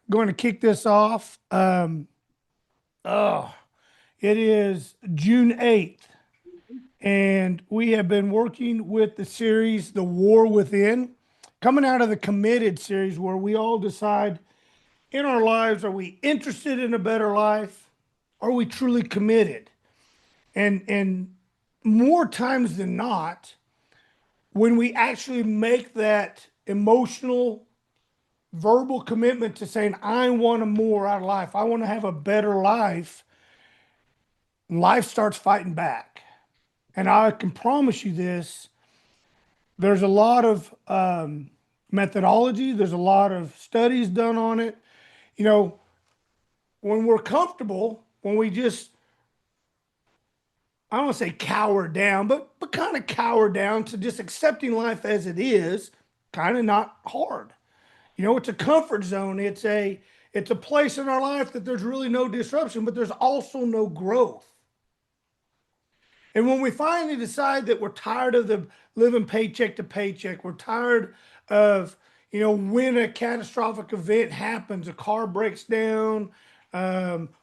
going to kick this off. Oh, it is June 8th, and we have been working with the series, The War Within, coming out of the Committed series, where we all decide in our lives, are we interested in a better life? Are we truly committed? And more times than not, when we actually make that emotional verbal commitment to saying, I want more out of life, I want to have a better life, life starts fighting back. And I can promise you this, there's a lot of methodology, there's a lot of studies done on it. You know, when we're comfortable, when we just, I don't want to say cower down, but kind of cower down to just accepting life as it is, kind of not hard. It's a comfort zone. It's a place in our life that there's really no disruption, but there's also no growth. And when we finally decide that we're tired of the living paycheck to paycheck, we're tired of, when a catastrophic event happens, a car breaks down,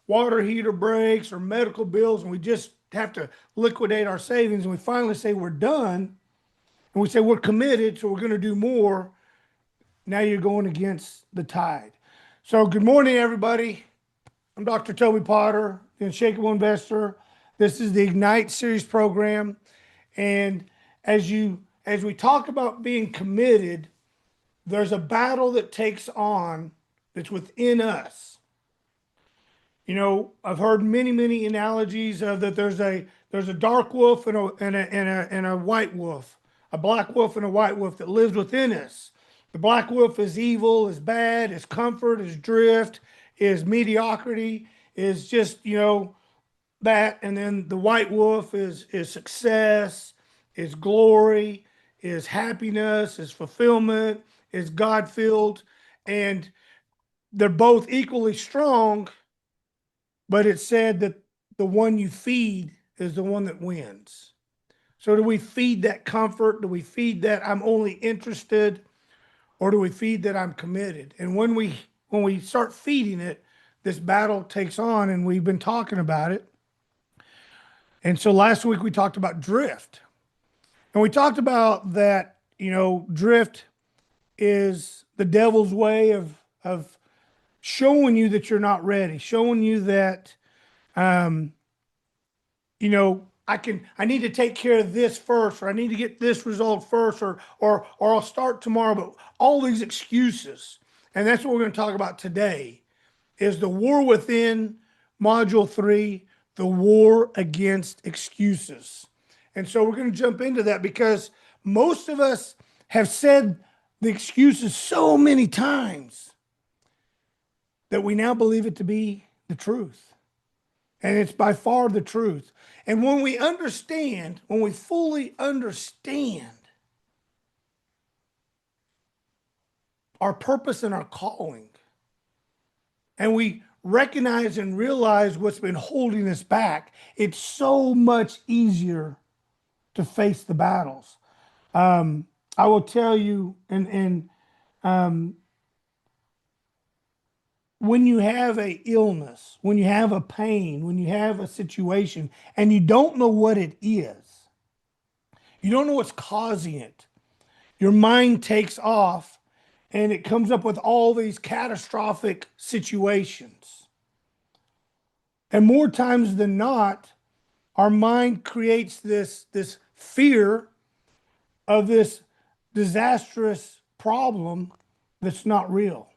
water heater breaks, or medical bills, and we just have to liquidate our savings, and we finally say we're done, and we say we're committed, so we're going to do more. Now you're going against the tide. So good morning, everybody. I'm Dr. Toby Potter, the Unshakable Investor. This is the Ignite series program. And as we talk about being committed, there's a battle that takes on that's within us. I've heard many analogies of that there's a dark wolf and a white wolf, a black wolf and a white wolf that lives within us. The black wolf is evil, is bad, is comfort, is drift, is mediocrity, is just, that. And then the white wolf is success, is glory, is happiness, is fulfillment, is God-filled. And they're both equally strong, but it's said that the one you feed is the one that wins. So do we feed that comfort? Do we feed that I'm only interested? Or do we feed that I'm committed? And when we start feeding it, this battle takes on, and we've been talking about it. And so last week we talked about drift. And we talked about that, drift is the devil's way of showing you that you're not ready, showing you that I need to take care of this first, or I need to get this result first, or I'll start tomorrow. But all these excuses, and that's what we're going to talk about today, is the war within, module 3, the war against excuses. And so we're going to jump into that because most of us have said the excuses so many times that we now believe it to be the truth. And it's by far the truth. And when we fully understand our purpose and our calling, and we recognize and realize what's been holding us back, it's so much easier to face the battles. I will tell you, when you have a illness, when you have a pain, when you have a situation and you don't know what it is, you don't know what's causing it, your mind takes off and it comes up with all these catastrophic situations. And more times than not, our mind creates this fear of this disastrous problem that's not real.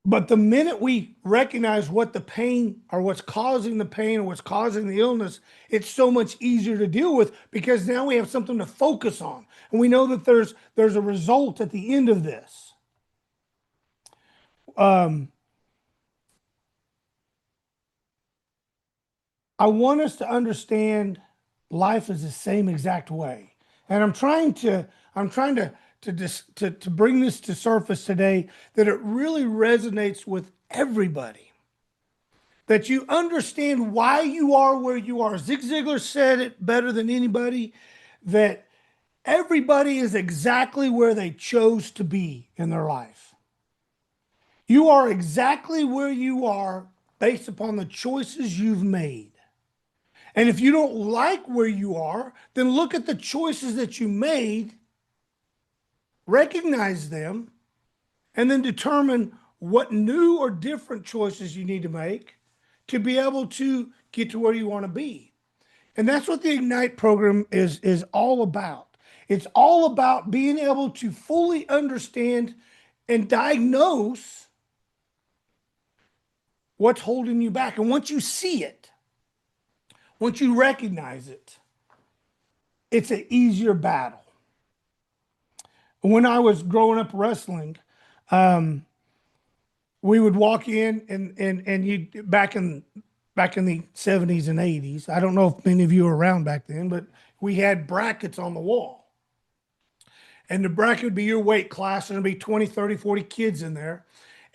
But the minute we recognize what the pain, or what's causing the pain, or what's causing the illness, it's so much easier to deal with because now we have something to focus on. And we know that there's a result at the end of this. I want us to understand life is the same exact way. And I'm trying to bring this to surface today, that it really resonates with everybody, that you understand why you are where you are. Zig Ziglar said it better than anybody, that Everybody is exactly where they chose to be in their life. You are exactly where you are based upon the choices you've made. And if you don't like where you are, then look at the choices that you made, recognize them, and then determine what new or different choices you need to make to be able to get to where you want to be. And that's what the Ignite program is all about. It's all about being able to fully understand and diagnose what's holding you back. And once you see it, once you recognize it, it's an easier battle. When I was growing up wrestling, we would walk in and you back in the 70s and 80s. I don't know if many of you were around back then, but we had brackets on the wall. And the bracket would be your weight class, and there'd be 20, 30, 40 kids in there.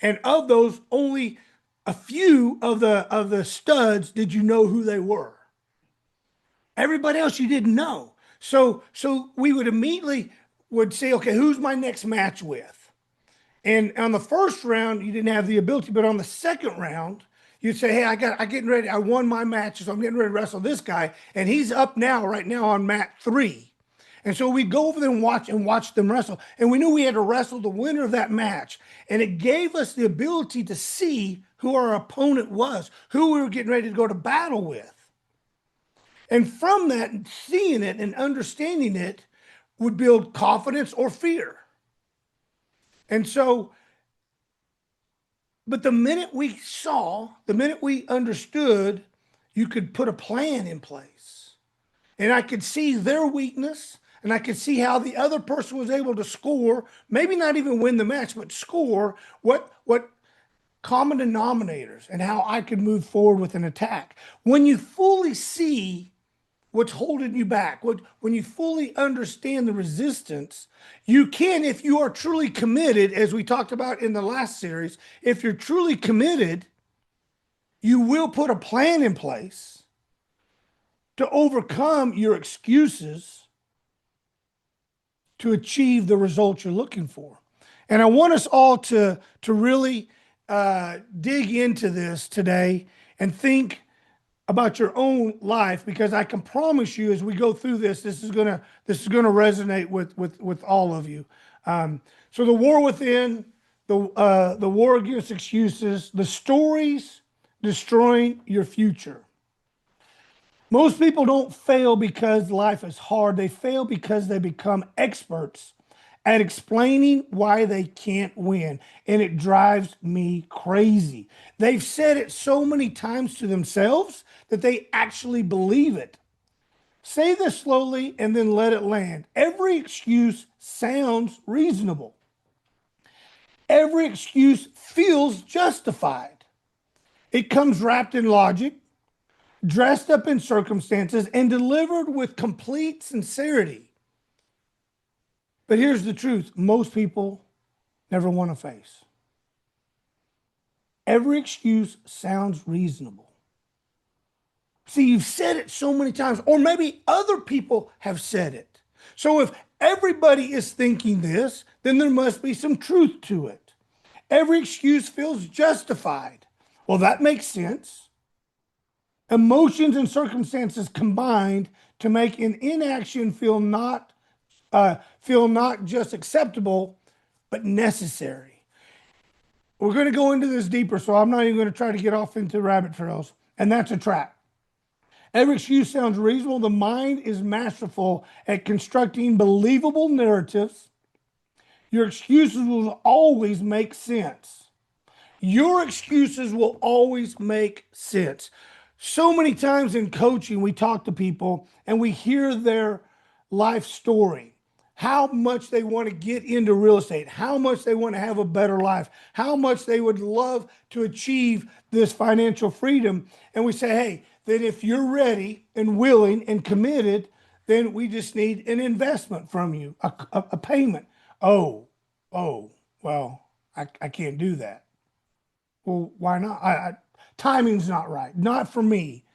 And of those, only a few of the studs did you know who they were. Everybody else you didn't know. So we would immediately would say, okay, who's my next match with? And on the first round, you didn't have the ability, but on the second round, you'd say, hey, I'm getting ready. I won my matches. So I'm getting ready to wrestle this guy. And he's up right now on mat 3. And so we'd go over there and watch them wrestle. And we knew we had to wrestle the winner of that match. And it gave us the ability to see who our opponent was, who we were getting ready to go to battle with. And from that, seeing it and understanding it would build confidence or fear. And so, but the minute we understood, you could put a plan in place. And I could see their weakness, and I could see how the other person was able to score, maybe not even win the match, but score what common denominators, and how I could move forward with an attack. When you fully see what's holding you back, when you fully understand the resistance, you can, if you are truly committed, as we talked about in the last series, if you're truly committed, you will put a plan in place to overcome your excuses to achieve the results you're looking for. And I want us all to really dig into this today and think about your own life, because I can promise you, as we go through this is gonna resonate with all of you. So the war within, the war against excuses, the stories destroying your future. Most people don't fail because life is hard. They fail because they become experts at explaining why they can't win. And it drives me crazy. They've said it so many times to themselves that they actually believe it. Say this slowly and then let it land. Every excuse sounds reasonable. Every excuse feels justified. It comes wrapped in logic, dressed up in circumstances, and delivered with complete sincerity. But here's the truth. Most people never want to face. Every excuse sounds reasonable. See, you've said it so many times, or maybe other people have said it. So if everybody is thinking this, then there must be some truth to it. Every excuse feels justified. Well, that makes sense. Emotions and circumstances combined to make an inaction feel not just acceptable, but necessary. We're going to go into this deeper, so I'm not even going to try to get off into rabbit trails, and that's a trap. Every excuse sounds reasonable. The mind is masterful at constructing believable narratives. Your excuses will always make sense. Your excuses will always make sense. So many times in coaching, we talk to people and we hear their life story, how much they want to get into real estate, how much they want to have a better life, how much they would love to achieve this financial freedom. And we say, hey, that if you're ready and willing and committed, then we just need an investment from you, a payment. Oh, well, I can't do that. Well, why not? Timing's not right. Not for me.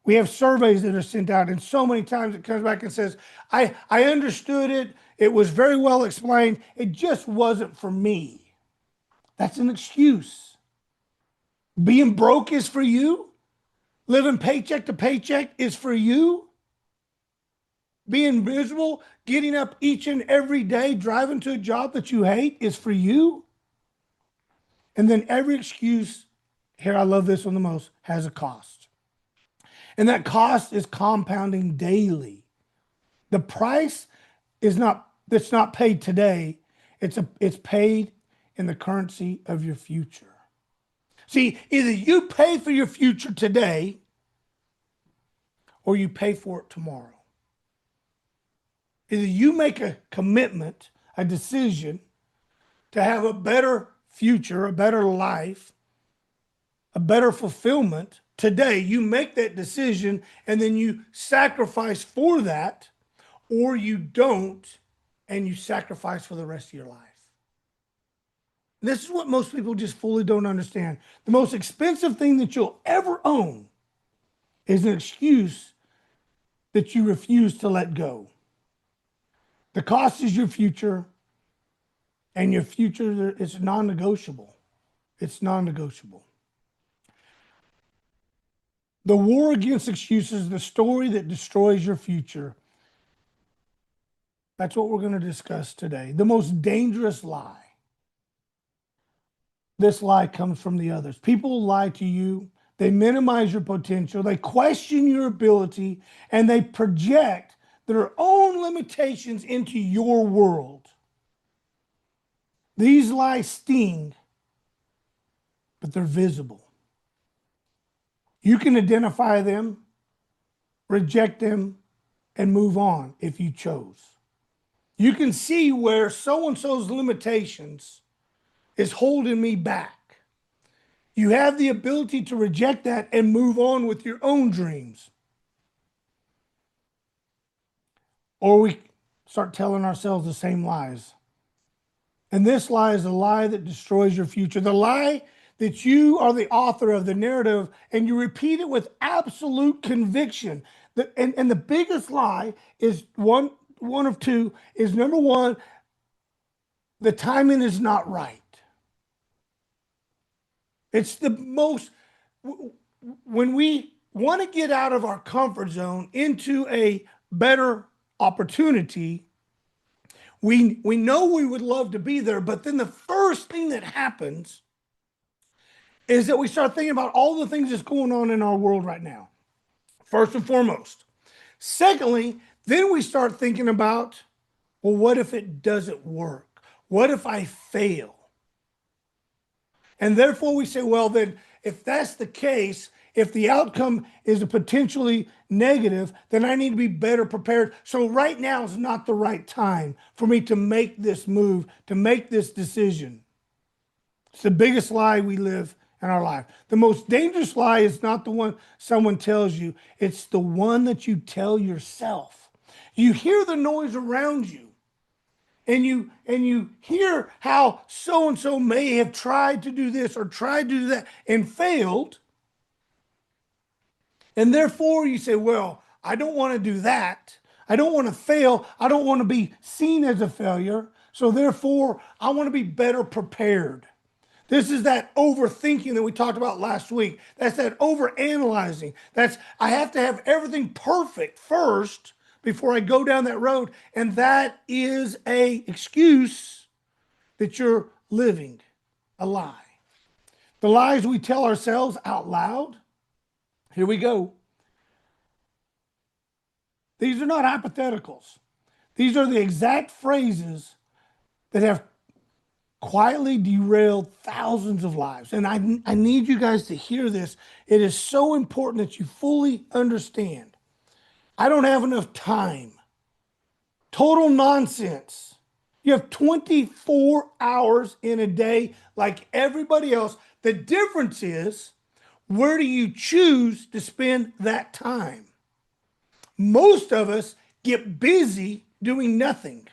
We have surveys that are sent out, and so many times it comes back and says, I understood it. It was very well explained. It just wasn't for me. That's an excuse. Being broke is for you. Living paycheck to paycheck is for you. Being miserable, getting up each and every day, driving to a job that you hate is for you. And then every excuse, here I love this one the most, has a cost. And that cost is compounding daily. The price is not, that's not paid today. It's paid in the currency of your future. See, either you pay for your future today or you pay for it tomorrow. Either you make a commitment, a decision to have a better future, a better life, a better fulfillment today. You make that decision and then you sacrifice for that, or you don't and you sacrifice for the rest of your life. This is what most people just fully don't understand. The most expensive thing that you'll ever own is an excuse that you refuse to let go. The cost is your future, and your future is non-negotiable. It's non-negotiable. The war against excuses, the story that destroys your future. That's what we're going to discuss today. The most dangerous lie. This lie comes from the others. People lie to you. They minimize your potential. They question your ability, and they project their own limitations into your world. These lies sting, but they're visible. You can identify them, reject them, and move on if you chose. You can see where so-and-so's limitations is holding me back. You have the ability to reject that and move on with your own dreams. Or we start telling ourselves the same lies. And this lie is a lie that destroys your future. The lie that you are the author of the narrative and you repeat it with absolute conviction. And the biggest lie is one of two is number one, the timing is not right. It's the most, when we want to get out of our comfort zone into a better opportunity, we know we would love to be there, but then the first thing that happens is that we start thinking about all the things that's going on in our world right now, first and foremost. Secondly, then we start thinking about, well, what if it doesn't work? What if I fail? And therefore we say, well, then if that's the case, if the outcome is a potentially negative, then I need to be better prepared. So right now is not the right time for me to make this move, to make this decision. It's the biggest lie we live in our life. The most dangerous lie is not the one someone tells you. It's the one that you tell yourself. You hear the noise around you. And you hear how so-and-so may have tried to do this or tried to do that and failed. And therefore you say, well, I don't want to do that. I don't want to fail. I don't want to be seen as a failure. So therefore, I want to be better prepared. This is that overthinking that we talked about last week. That's that overanalyzing. That's, I have to have everything perfect first before I go down that road. And that is an excuse that you're living a lie. The lies we tell ourselves out loud. Here we go. These are not hypotheticals. These are the exact phrases that have quietly derailed thousands of lives. And I need you guys to hear this. It is so important that you fully understand. I don't have enough time. Total nonsense. You have 24 hours in a day like everybody else. The difference is, where do you choose to spend that time? Most of us get busy doing nothing.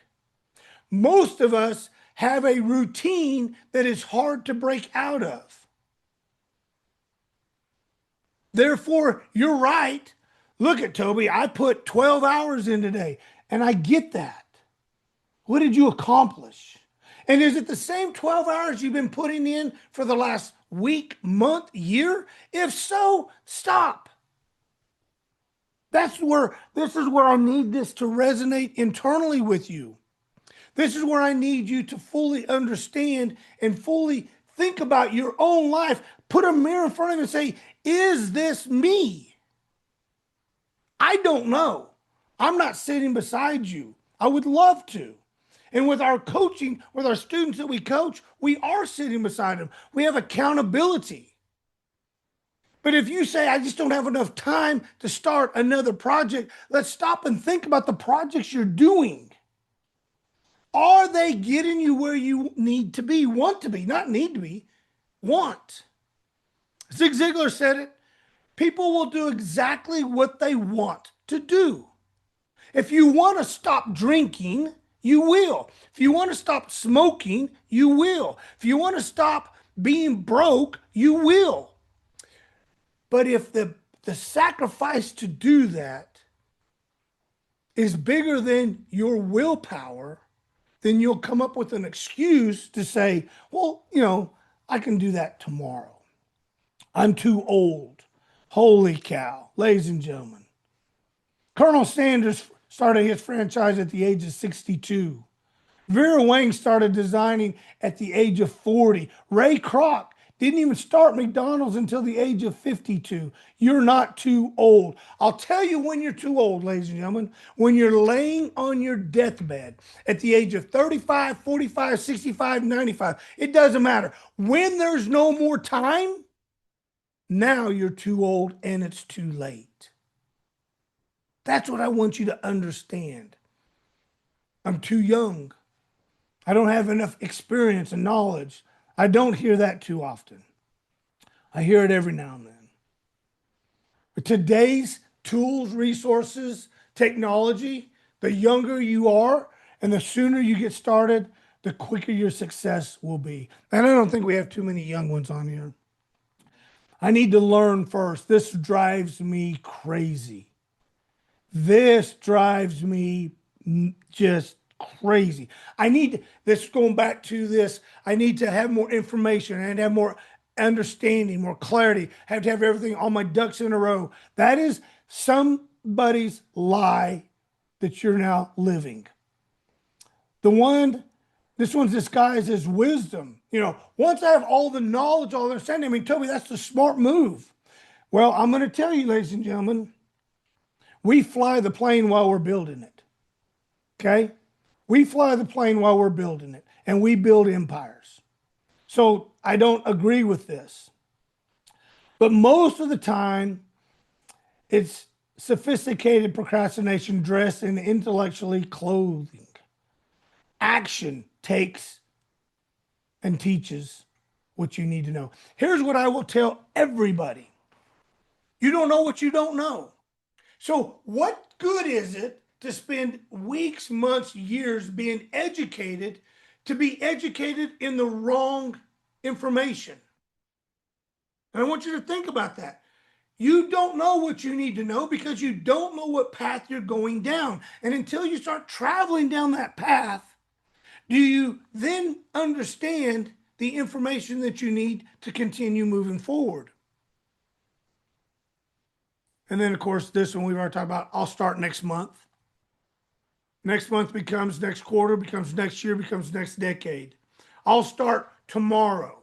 Most of us have a routine that is hard to break out of. Therefore, you're right. Look at Toby, I put 12 hours in today, and I get that. What did you accomplish? And is it the same 12 hours you've been putting in for the last week, month, year? If so, stop. This is where I need this to resonate internally with you. This is where I need you to fully understand and fully think about your own life. Put a mirror in front of you and say, is this me? I don't know. I'm not sitting beside you. I would love to. And with our coaching, with our students that we coach, we are sitting beside them. We have accountability. But if you say, I just don't have enough time to start another project, let's stop and think about the projects you're doing. Are they getting you where you need to be, want to be, not need to be, want? Zig Ziglar said it. People will do exactly what they want to do. If you want to stop drinking, you will. If you want to stop smoking, you will. If you want to stop being broke, you will. But if the sacrifice to do that is bigger than your willpower, then you'll come up with an excuse to say, well, I can do that tomorrow. I'm too old. Holy cow, ladies and gentlemen. Colonel Sanders started his franchise at the age of 62. Vera Wang started designing at the age of 40. Ray Kroc didn't even start McDonald's until the age of 52. You're not too old. I'll tell you when you're too old, ladies and gentlemen. When you're laying on your deathbed at the age of 35, 45, 65, 95. It doesn't matter. When there's no more time, now you're too old and it's too late. That's what I want you to understand. I'm too young. I don't have enough experience and knowledge. I don't hear that too often. I hear it every now and then. But today's tools, resources, technology, the younger you are and the sooner you get started, the quicker your success will be. And I don't think we have too many young ones on here. I need to learn first. This drives me crazy. This drives me just crazy. Going back to this, I need to have more information and have more understanding, more clarity. I have to have everything, all my ducks in a row. That is somebody's lie that you're now living. This one's disguised as wisdom. Once I have all the knowledge, all the understanding, Toby, that's the smart move. Well, I'm going to tell you, ladies and gentlemen, we fly the plane while we're building it. Okay? We fly the plane while we're building it, and we build empires. So I don't agree with this. But most of the time, it's sophisticated procrastination dressed in intellectually clothing. Action takes and teaches what you need to know. Here's what I will tell everybody. You don't know what you don't know. So what good is it to spend weeks, months, years being educated to be educated in the wrong information? And I want you to think about that. You don't know what you need to know because you don't know what path you're going down. And until you start traveling down that path, do you then understand the information that you need to continue moving forward? And then, of course, this one we've already talked about, I'll start next month. Next month becomes next quarter, becomes next year, becomes next decade. I'll start tomorrow.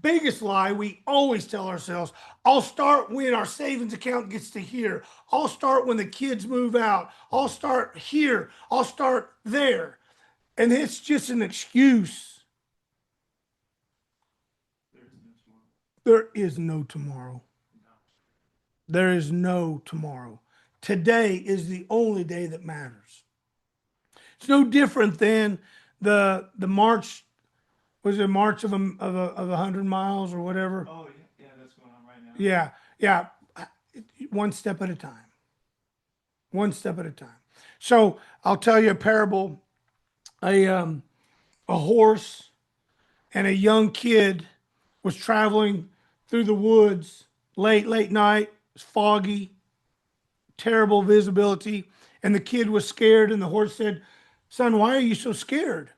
Biggest lie we always tell ourselves, I'll start when our savings account gets to here. I'll start when the kids move out. I'll start here. I'll start there. And it's just an excuse. There is no tomorrow. There is no tomorrow. Today is the only day that matters. It's no different than the march. Was it march of 100 miles or whatever? Oh yeah, that's going on right now. Yeah. One step at a time. One step at a time. So I'll tell you a parable. A horse and a young kid was traveling through the woods late night. It was foggy. terrible visibility, and the kid was scared, and the horse said, "Son, why are you so scared?"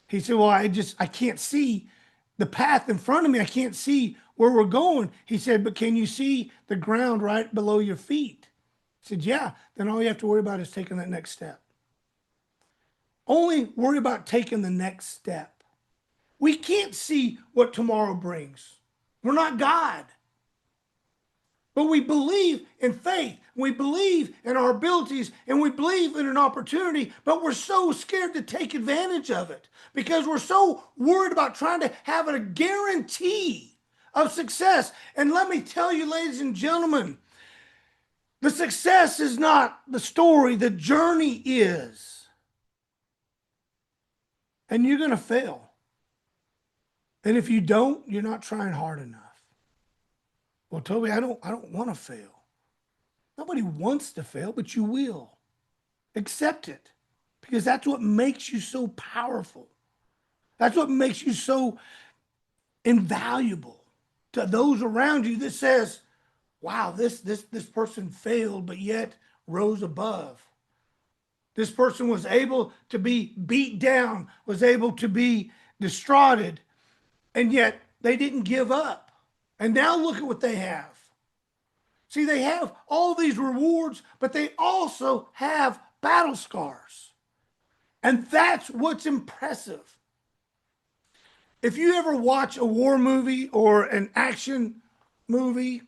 He said, "Well, I can't see the path in front of me. I can't see where we're going." He said, "But can you see the ground right below your feet?" He said, "Yeah." Then all you have to worry about is taking that next step. Only worry about taking the next step. We can't see what tomorrow brings. We're not God. But we believe in faith. We believe in our abilities, and we believe in an opportunity, but we're so scared to take advantage of it because we're so worried about trying to have a guarantee of success. And let me tell you, ladies and gentlemen, the success is not the story, the journey is. And you're going to fail. And if you don't, you're not trying hard enough. Well, Toby, I don't want to fail. Nobody wants to fail, but you will. Accept it because that's what makes you so powerful. That's what makes you so invaluable to those around you that says, wow, this person failed, but yet rose above. This person was able to be beat down, was able to be distraughted, and yet they didn't give up. And now look at what they have. See, they have all these rewards, but they also have battle scars. And that's what's impressive. If you ever watch a war movie or an action movie,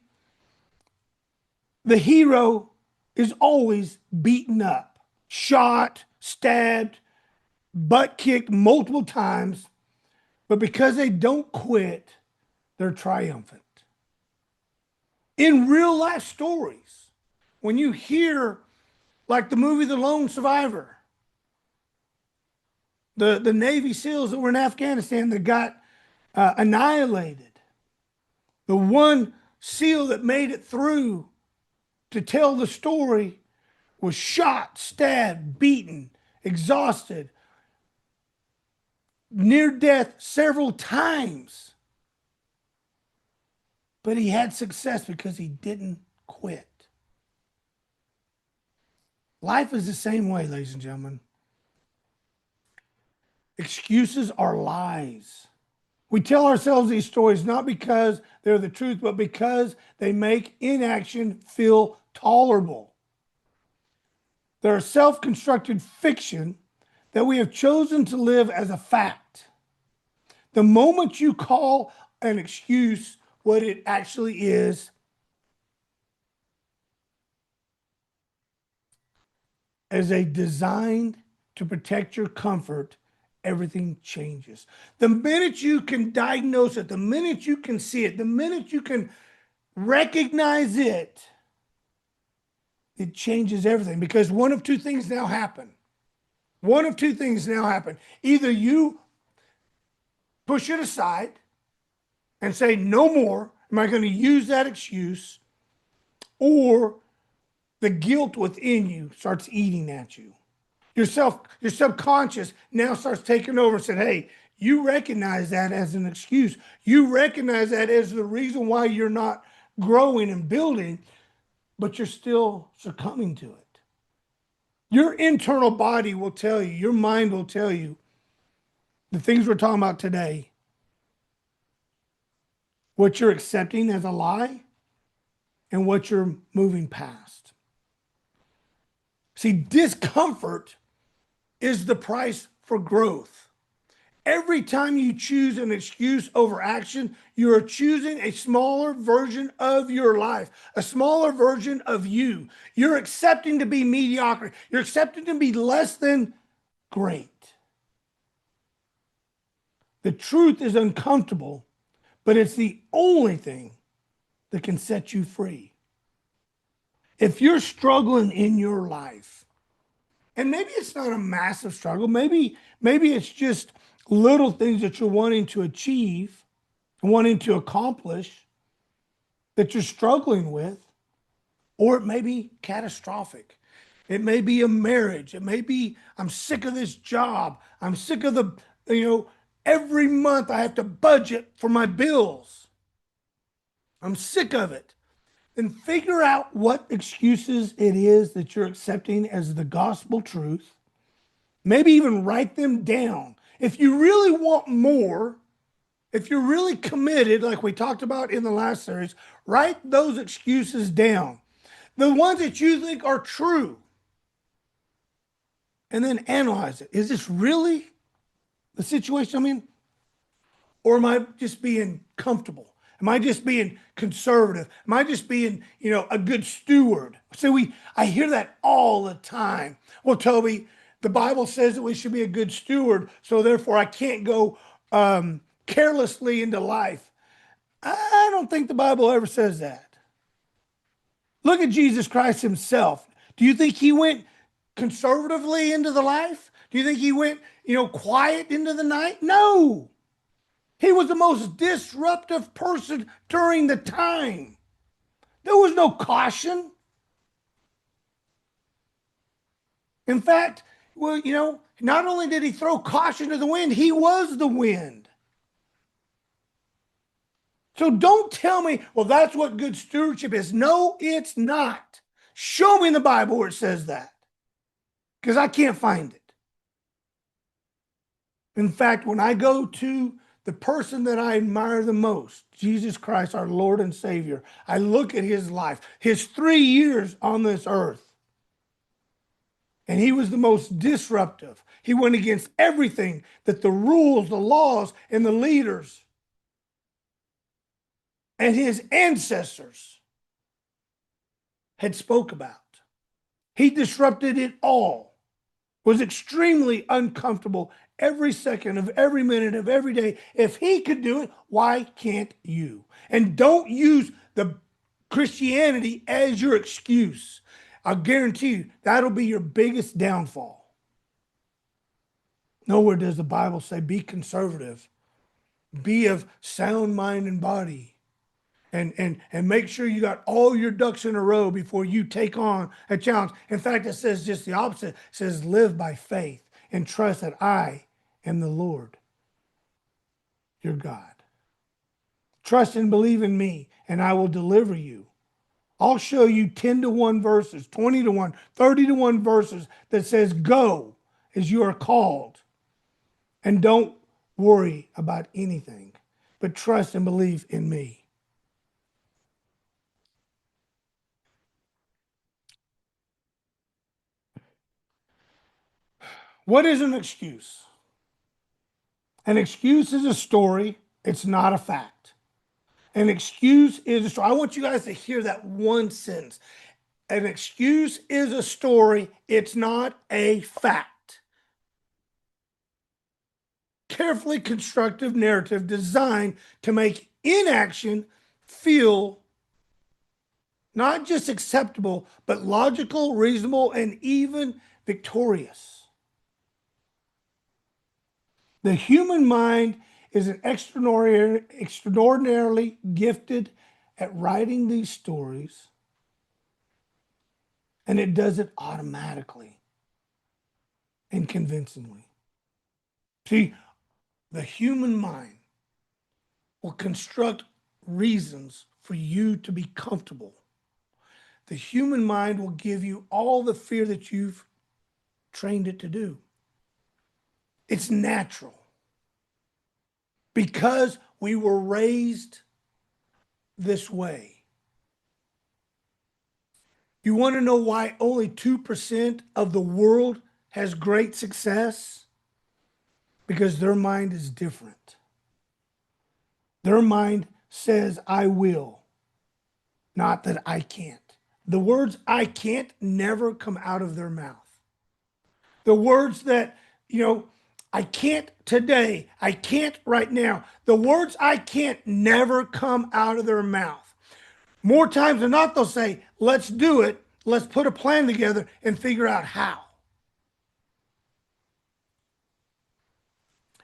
the hero is always beaten up, shot, stabbed, butt kicked multiple times, but because they don't quit, they're triumphant. In real life stories, when you hear, like the movie The Lone Survivor, the Navy SEALs that were in Afghanistan that got annihilated, the one SEAL that made it through to tell the story was shot, stabbed, beaten, exhausted, near death several times. But he had success because he didn't quit. Life is the same way, ladies and gentlemen. Excuses are lies. We tell ourselves these stories not because they're the truth, but because they make inaction feel tolerable. They're a self-constructed fiction that we have chosen to live as a fact. The moment you call an excuse what it actually is, as a designed to protect your comfort, everything changes. The minute you can diagnose it, the minute you can see it, the minute you can recognize it, it changes everything because one of two things now happen. One of two things now happen. Either you push it aside and say, no more, am I going to use that excuse? Or the guilt within you starts eating at you. Your subconscious now starts taking over and saying, hey, you recognize that as an excuse. You recognize that as the reason why you're not growing and building, but you're still succumbing to it. Your internal body will tell you, your mind will tell you the things we're talking about today, what you're accepting as a lie, and what you're moving past. See, discomfort is the price for growth. Every time you choose an excuse over action, you are choosing a smaller version of your life, a smaller version of you. You're accepting to be mediocre. You're accepting to be less than great. The truth is uncomfortable, but it's the only thing that can set you free. If you're struggling in your life, and maybe it's not a massive struggle, maybe it's just little things that you're wanting to achieve, wanting to accomplish, that you're struggling with, or it may be catastrophic. It may be a marriage. It may be, I'm sick of this job. I'm sick of every month I have to budget for my bills. I'm sick of it. then figure out what excuses it is that you're accepting as the gospel truth. Maybe even write them down. If you really want more, if you're really committed, like we talked about in the last series, write those excuses down. The ones that you think are true. And then analyze it. Is this really the situation I'm in? Or am I just being comfortable? Am I just being conservative? Am I just being, a good steward? So I hear that all the time. Well, Toby, the Bible says that we should be a good steward, so therefore I can't go carelessly into life. I don't think the Bible ever says that. Look at Jesus Christ himself. Do you think he went conservatively into the life? Do you think he went, quiet into the night? No. He was the most disruptive person during the time. There was no caution. In fact, not only did he throw caution to the wind, he was the wind. So don't tell me, well, that's what good stewardship is. No, it's not. Show me in the Bible where it says that, because I can't find it. In fact, when I go to the person that I admire the most, Jesus Christ, our Lord and Savior, I look at his life, his 3 years on this earth, and he was the most disruptive. He went against everything that the rules, the laws, and the leaders and his ancestors had spoke about. He disrupted it all, was extremely uncomfortable every second of every minute of every day. If he could do it, why can't you? And don't use the Christianity as your excuse. I'll guarantee you that'll be your biggest downfall. Nowhere does the Bible say be conservative, be of sound mind and body, and make sure you got all your ducks in a row before you take on a challenge. In fact, it says just the opposite. It says live by faith and trust that I am the Lord, your God. Trust and believe in me, and I will deliver you. I'll show you 10-to-1 verses, 20-to-1, 30-to-1 verses that says go as you are called. And don't worry about anything, but trust and believe in me. What is an excuse? An excuse is a story. It's not a fact. An excuse is a story. I want you guys to hear that one sentence. An excuse is a story. It's not a fact. Carefully constructive narrative designed to make inaction feel not just acceptable, but logical, reasonable, and even victorious. The human mind is an extraordinarily gifted at writing these stories, and it does it automatically and convincingly. See, the human mind will construct reasons for you to be comfortable. The human mind will give you all the fear that you've trained it to do. It's natural because we were raised this way. You want to know why only 2% of the world has great success? Because their mind is different. Their mind says, I will, not that I can't. The words I can't never come out of their mouth. The words that, I can't today, I can't right now. The words I can't never come out of their mouth. More times than not, they'll say, let's do it. Let's put a plan together and figure out how.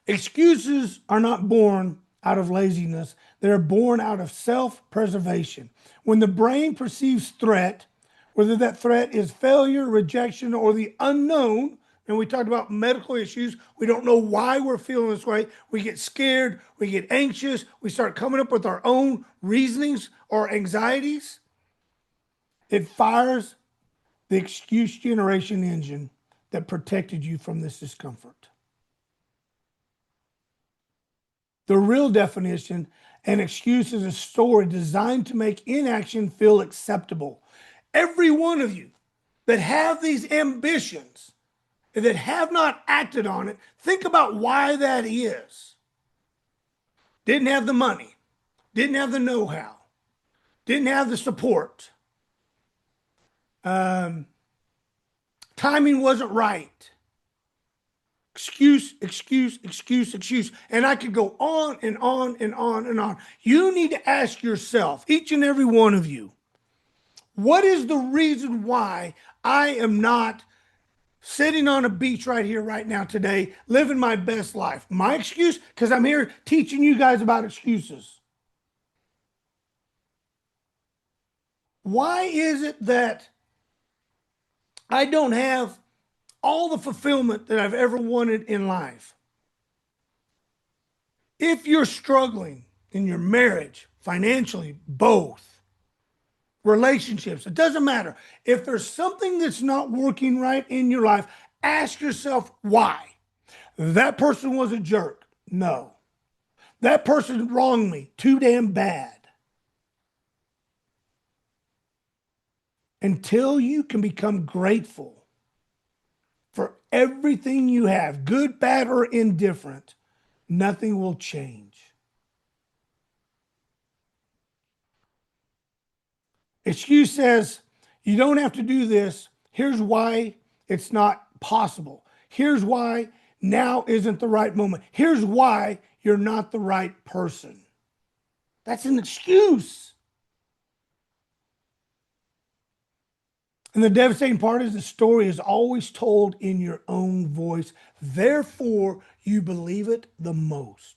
Excuses are not born out of laziness. They're born out of self-preservation. When the brain perceives threat, whether that threat is failure, rejection, or the unknown, and we talked about medical issues, we don't know why we're feeling this way. We get scared, we get anxious, we start coming up with our own reasonings or anxieties. It fires the excuse generation engine that protected you from this discomfort. The real definition, an excuse is a story designed to make inaction feel acceptable. Every one of you that have these ambitions and that have not acted on it, think about why that is. Didn't have the money, didn't have the know-how, didn't have the support. Timing wasn't right. Excuse, excuse, excuse, excuse. And I could go on and on and on and on. You need to ask yourself, each and every one of you, what is the reason why I am not sitting on a beach right here, right now, today, living my best life? My excuse? Because I'm here teaching you guys about excuses. Why is it that I don't have all the fulfillment that I've ever wanted in life? If you're struggling in your marriage, financially, both, relationships, it doesn't matter. If there's something that's not working right in your life, ask yourself why. That person was a jerk. No. That person wronged me. Too damn bad. Until you can become grateful for everything you have, good, bad, or indifferent, nothing will change. Excuse says, you don't have to do this. Here's why it's not possible. Here's why now isn't the right moment. Here's why you're not the right person. That's an excuse. And the devastating part is the story is always told in your own voice. Therefore, you believe it the most.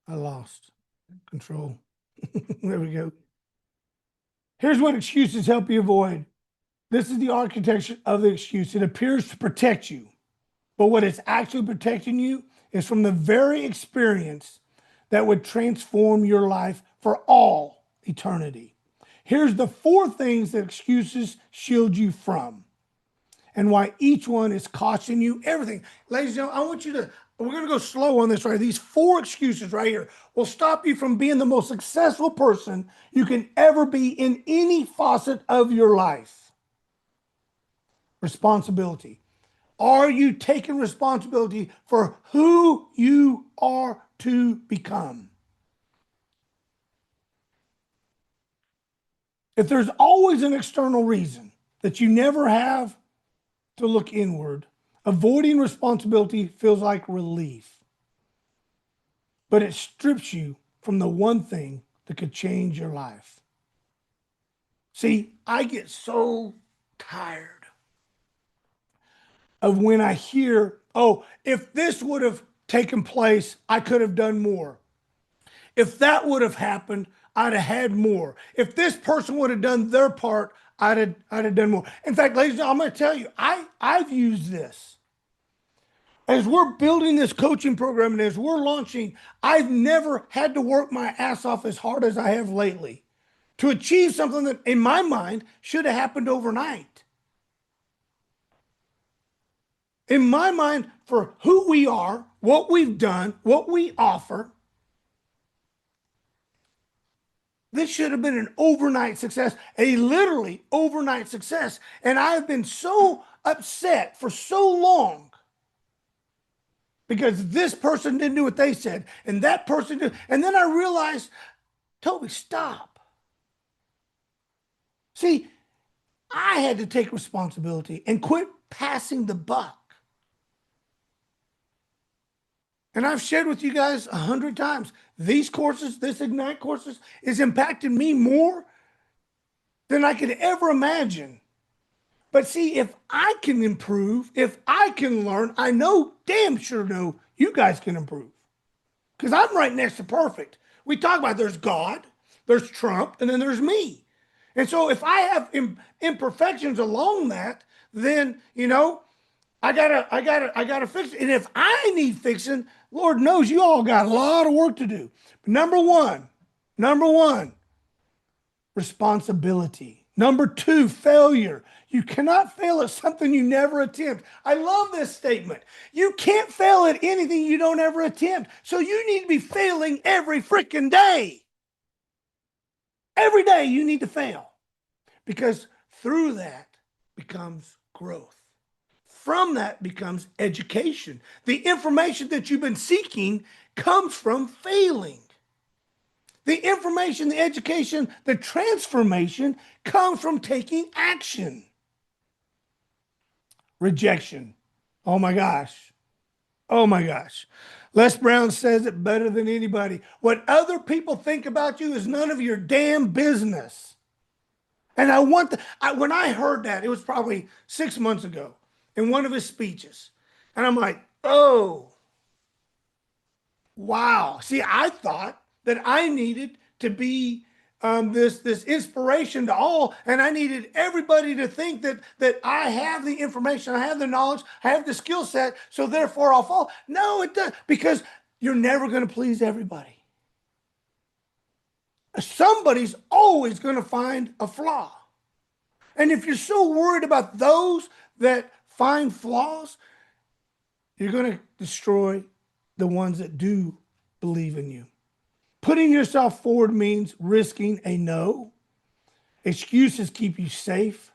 I lost control. There we go. Here's what excuses help you avoid. This is the architecture of the excuse. It appears to protect you, but what it's actually protecting you is from the very experience that would transform your life for all eternity. Here's the 4 things that excuses shield you from and why each one is costing you everything. Ladies and gentlemen, I want you to, we're going to go slow on this right. These 4 excuses right here will stop you from being the most successful person you can ever be in any facet of your life. Responsibility. Are you taking responsibility for who you are to become? If there's always an external reason that you never have to look inward, avoiding responsibility feels like relief. But it strips you from the one thing that could change your life. See, I get so tired of when I hear, oh, if this would have taken place, I could have done more. If that would have happened, I'd have had more. If this person would have done their part, I'd have done more. In fact, ladies and gentlemen, I'm going to tell you, I've used this. As we're building this coaching program and as we're launching, I've never had to work my ass off as hard as I have lately to achieve something that, in my mind, should have happened overnight. In my mind, for who we are, what we've done, what we offer, this should have been an overnight success, a literally overnight success. And I've been so upset for so long because this person didn't do what they said and that person did. And then I realized, Toby, stop. See, I had to take responsibility and quit passing the buck. And I've shared with you guys 100 times, these courses, this Ignite courses, is impacting me more than I could ever imagine. But see, if I can improve, if I can learn, I know, damn sure know, you guys can improve. Because I'm right next to perfect. We talk about there's God, there's Trump, and then there's me. And so if I have imperfections along that, then, I gotta fix it. And if I need fixing, Lord knows you all got a lot of work to do. But number one, responsibility. Number two, failure. You cannot fail at something you never attempt. I love this statement. You can't fail at anything you don't ever attempt. So you need to be failing every freaking day. Every day you need to fail because through that becomes growth. From that becomes education. The information that you've been seeking comes from failing. The information, the education, the transformation comes from taking action. Rejection. Oh my gosh. Oh my gosh. Les Brown says it better than anybody. What other people think about you is none of your damn business. And when I heard that, it was probably 6 months ago in one of his speeches. And I'm like, oh, wow. See, I thought that I needed to be this inspiration to all, and I needed everybody to think that I have the information, I have the knowledge, I have the skill set, so therefore I'll fall. No, it does, because you're never going to please everybody. Somebody's always going to find a flaw. And if you're so worried about those that find flaws, you're going to destroy the ones that do believe in you. Putting yourself forward means risking a no. Excuses keep you safe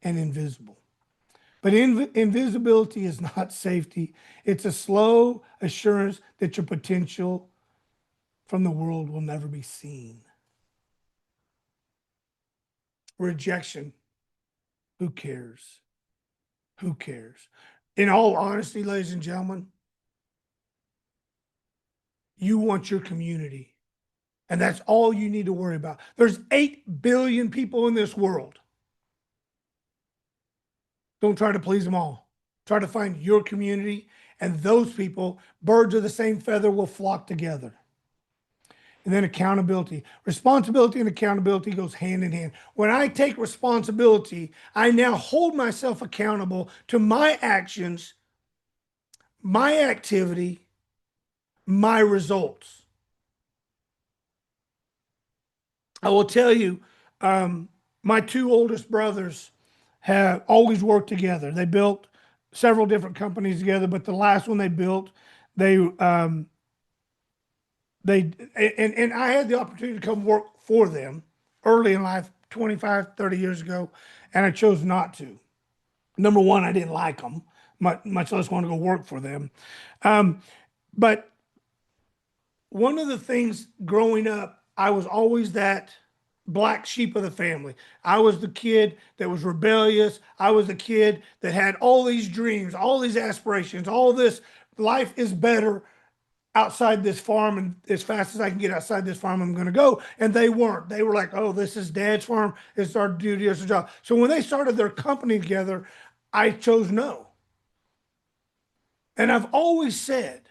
and invisible. But invisibility is not safety. It's a slow assurance that your potential from the world will never be seen. Rejection. Who cares? Who cares? In all honesty, ladies and gentlemen, you want your community. And that's all you need to worry about. There's 8 billion people in this world. Don't try to please them all. Try to find your community, and those people, birds of the same feather, will flock together. And then accountability. Responsibility and accountability goes hand in hand. When I take responsibility, I now hold myself accountable to my actions, my activity, my results. I will tell you, my two oldest brothers have always worked together. They built several different companies together, but the last one they built, they and I had the opportunity to come work for them early in life, 25, 30 years ago, and I chose not to. Number one, I didn't like them, much less want to go work for them. But one of the things growing up, I was always that black sheep of the family. I was the kid that was rebellious. I was the kid that had all these dreams, all these aspirations, all this life is better outside this farm, and as fast as I can get outside this farm, I'm going to go. And they weren't. They were like, oh, this is dad's farm. It's our duty, it's our job. So when they started their company together, I chose no. And I've always said,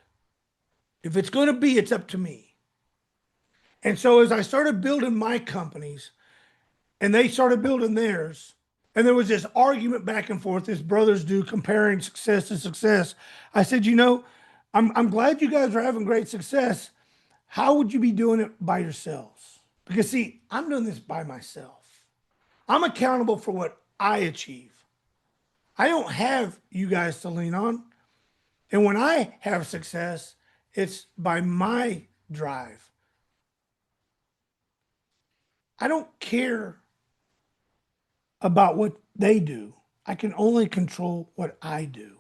if it's going to be, it's up to me. And so as I started building my companies and they started building theirs, and there was this argument back and forth, as brothers do, comparing success to success. I said, I'm glad you guys are having great success. How would you be doing it by yourselves? Because see, I'm doing this by myself. I'm accountable for what I achieve. I don't have you guys to lean on. And when I have success, it's by my drive. I don't care about what they do. I can only control what I do.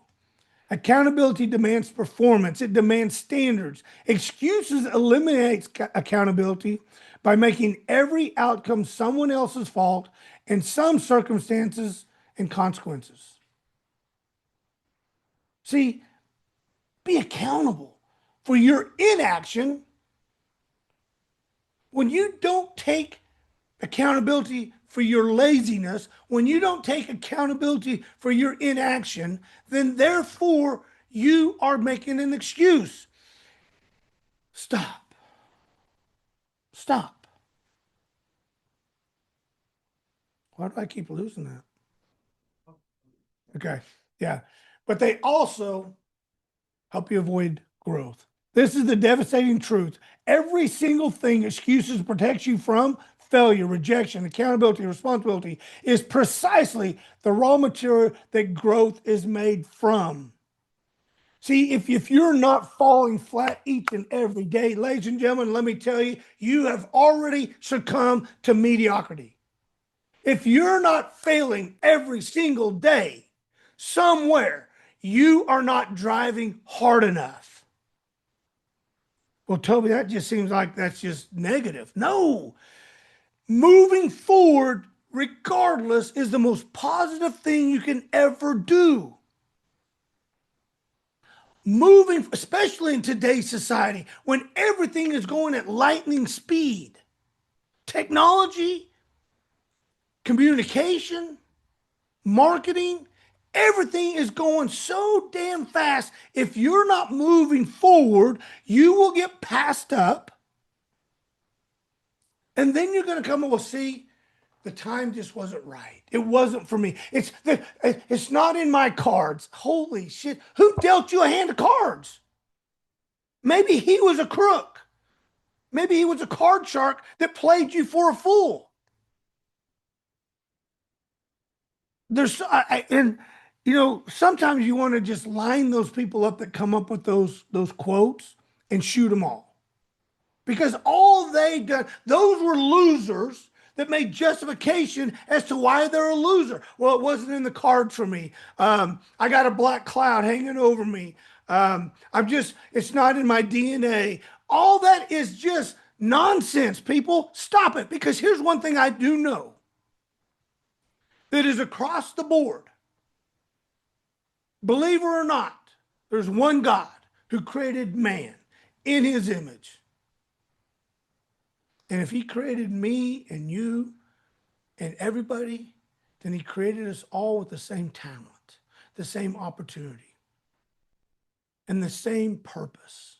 Accountability demands performance. It demands standards. Excuses eliminates accountability by making every outcome someone else's fault and some circumstances and consequences. See, be accountable for your inaction. When you don't take accountability for your laziness, when you don't take accountability for your inaction, then therefore you are making an excuse. Stop. Stop. Why do I keep losing that? Okay. Yeah. but they also help you avoid growth. This is the devastating truth. Every single thing excuses protects you from failure, rejection, accountability, responsibility is precisely the raw material that growth is made from. See, if you're not falling flat each and every day, ladies and gentlemen, let me tell you, you have already succumbed to mediocrity. If you're not failing every single day somewhere, you are not driving hard enough. Well, Toby, that just seems like that's just negative. No, moving forward, regardless, is the most positive thing you can ever do. Moving, especially in today's society, when everything is going at lightning speed, technology, communication, marketing, everything is going so damn fast. If you're not moving forward, you will get passed up. And then you're going to come and, well, see, the time just wasn't right. It wasn't for me. It's not in my cards. Holy shit. Who dealt you a hand of cards? Maybe he was a crook. Maybe he was a card shark that played you for a fool. And you know, sometimes you want to just line those people up that come up with those quotes and shoot them all. Because all they done, those were losers that made justification as to why they're a loser. Well, it wasn't in the cards for me. I got a black cloud hanging over me. It's not in my DNA. All that is just nonsense, people. Stop it. Because here's one thing I do know that is across the board. Believe it or not, there's one God who created man in his image. And if he created me and you and everybody, then he created us all with the same talent, the same opportunity, and the same purpose.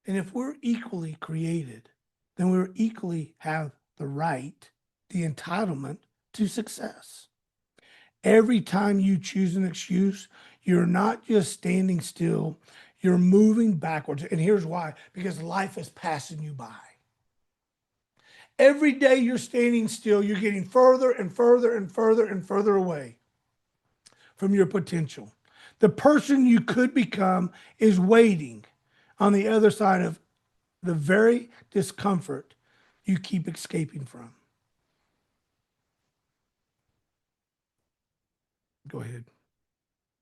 And if we're equally created, then we equally have the right, the entitlement to success. Every time you choose an excuse, you're not just standing still, you're moving backwards. And here's why, because life is passing you by. Every day you're standing still, you're getting further and further and further and further away from your potential. The person you could become is waiting on the other side of the very discomfort you keep escaping from. Go ahead.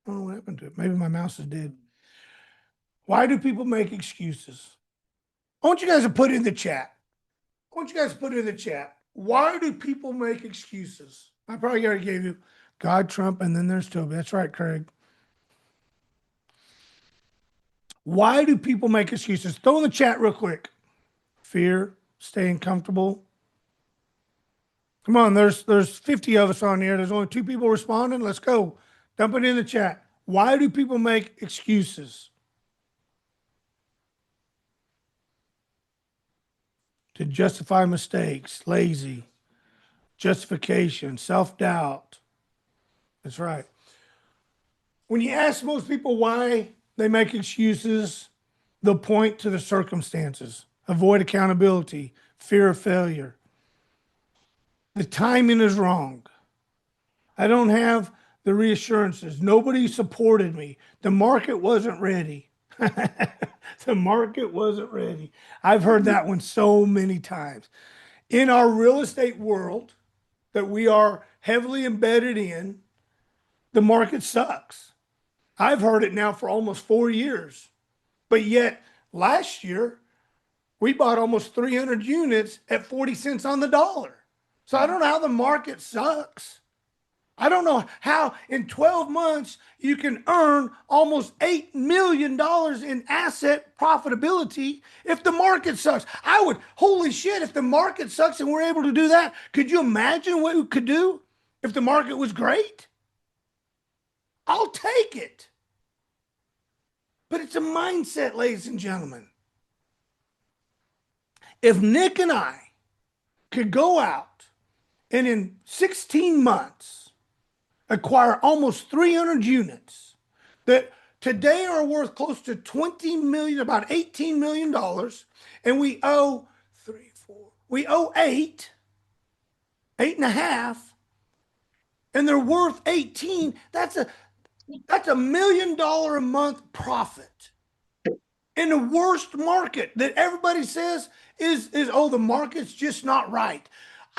I don't know what happened to it. Maybe my mouse is dead. Why do people make excuses? I want you guys to put it in the chat. Why do people make excuses? I probably already gave you God, Trump, and then there's Toby. That's right, Craig. Why do people make excuses? Throw in the chat real quick. Fear, staying comfortable. Come on, there's 50 of us on here. There's only 2 people responding. Let's go. Dump it in the chat. Why do people make excuses? To justify mistakes, lazy, justification, self-doubt. That's right. When you ask most people why they make excuses, they'll point to the circumstances, avoid accountability, fear of failure. The timing is wrong. I don't have the reassurances. Nobody supported me. The market wasn't ready. The market wasn't ready. I've heard that one so many times. In our real estate world that we are heavily embedded in, the market sucks. I've heard it now for almost 4 years. But yet last year, we bought almost 300 units at 40 cents on the dollar. So I don't know how the market sucks. I don't know how in 12 months you can earn almost $8 million in asset profitability if the market sucks. Holy shit, if the market sucks and we're able to do that, could you imagine what we could do if the market was great? I'll take it. But it's a mindset, ladies and gentlemen. If Nick and I could go out and in 16 months acquire almost 300 units that today are worth close to 20 million, about $18 million, and we owe eight and a half, and they're worth 18. That's $1 million a month profit in the worst market that everybody says is oh, the market's just not right.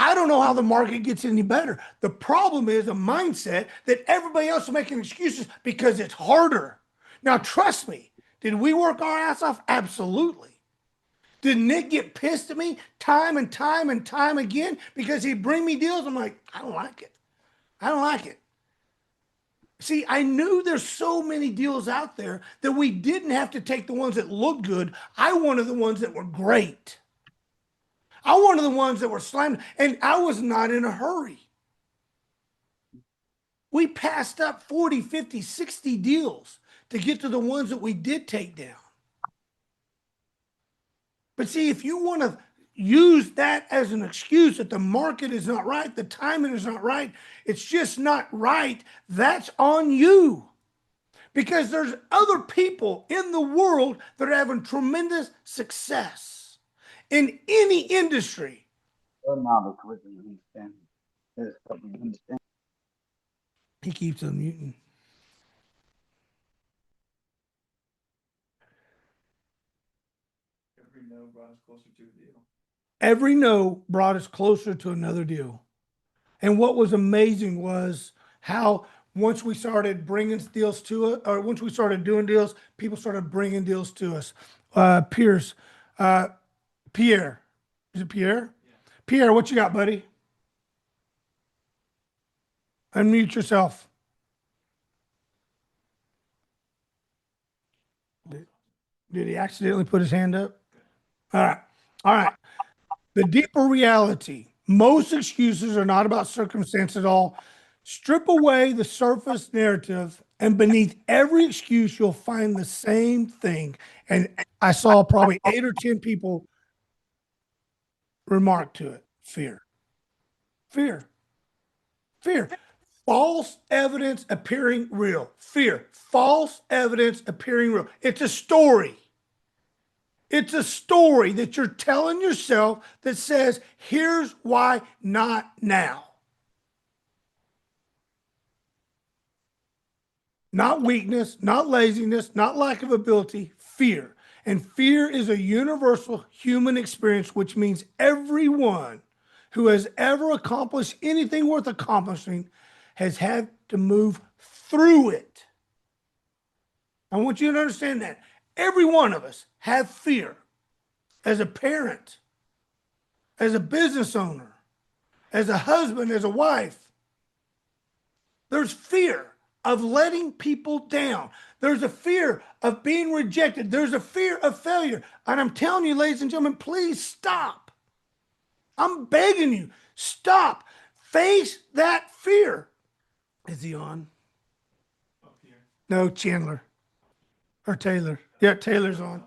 I don't know how the market gets any better. The problem is a mindset that everybody else is making excuses because it's harder. Now, trust me, did we work our ass off? Absolutely. Did Nick get pissed at me time and time and time again because he'd bring me deals? I'm like, I don't like it. I don't like it. See, I knew there's so many deals out there that we didn't have to take the ones that looked good. I wanted the ones that were great. I wanted the ones that were slammed, and I was not in a hurry. We passed up 40, 50, 60 deals to get to the ones that we did take down. But see, if you want to use that as an excuse that the market is not right, the timing is not right, it's just not right, that's on you. Because there's other people in the world that are having tremendous success in any industry. He keeps unmuting. Every no brought us closer to a deal. Every no brought us closer to another deal. And what was amazing was how once we started bringing deals to us, or once we started doing deals, people started bringing deals to us. Pierre, is it Pierre? Yeah. Pierre, what you got, buddy? Unmute yourself. Did he accidentally put his hand up? All right. All right. The deeper reality, most excuses are not about circumstance at all. Strip away the surface narrative, and beneath every excuse, you'll find the same thing. And I saw probably 8 or 10 people remark to it: fear, fear, fear. False evidence appearing real. Fear. False evidence appearing real. It's a story. It's a story that you're telling yourself that says, here's why not now. Not weakness, not laziness, not lack of ability, fear. And fear is a universal human experience, which means everyone who has ever accomplished anything worth accomplishing has had to move through it. I want you to understand that. Every one of us have fear. As a parent, as a business owner, as a husband, as a wife. There's fear of letting people down. There's a fear of being rejected. There's a fear of failure. And I'm telling you, ladies and gentlemen, please stop. I'm begging you, stop. Face that fear. Is he on? Up here. No, Chandler. Or Taylor. Yeah, Taylor's on.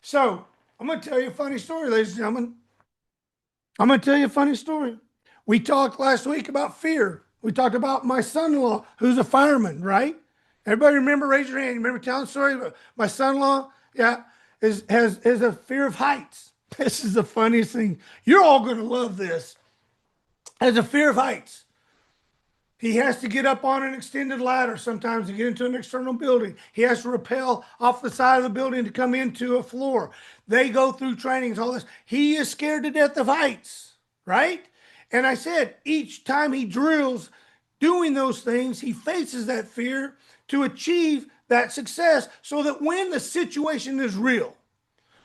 So I'm going to tell you a funny story, ladies and gentlemen. I'm going to tell you a funny story. We talked last week about fear. We talked about my son-in-law, who's a fireman, right? Everybody remember, raise your hand. You remember telling the story about my son-in-law? Yeah, has a fear of heights. This is the funniest thing. You're all going to love this. Has a fear of heights. He has to get up on an extended ladder sometimes to get into an external building. He has to rappel off the side of the building to come into a floor. They go through trainings, all this. He is scared to death of heights, right? And I said, each time he drills doing those things, he faces that fear to achieve that success so that when the situation is real,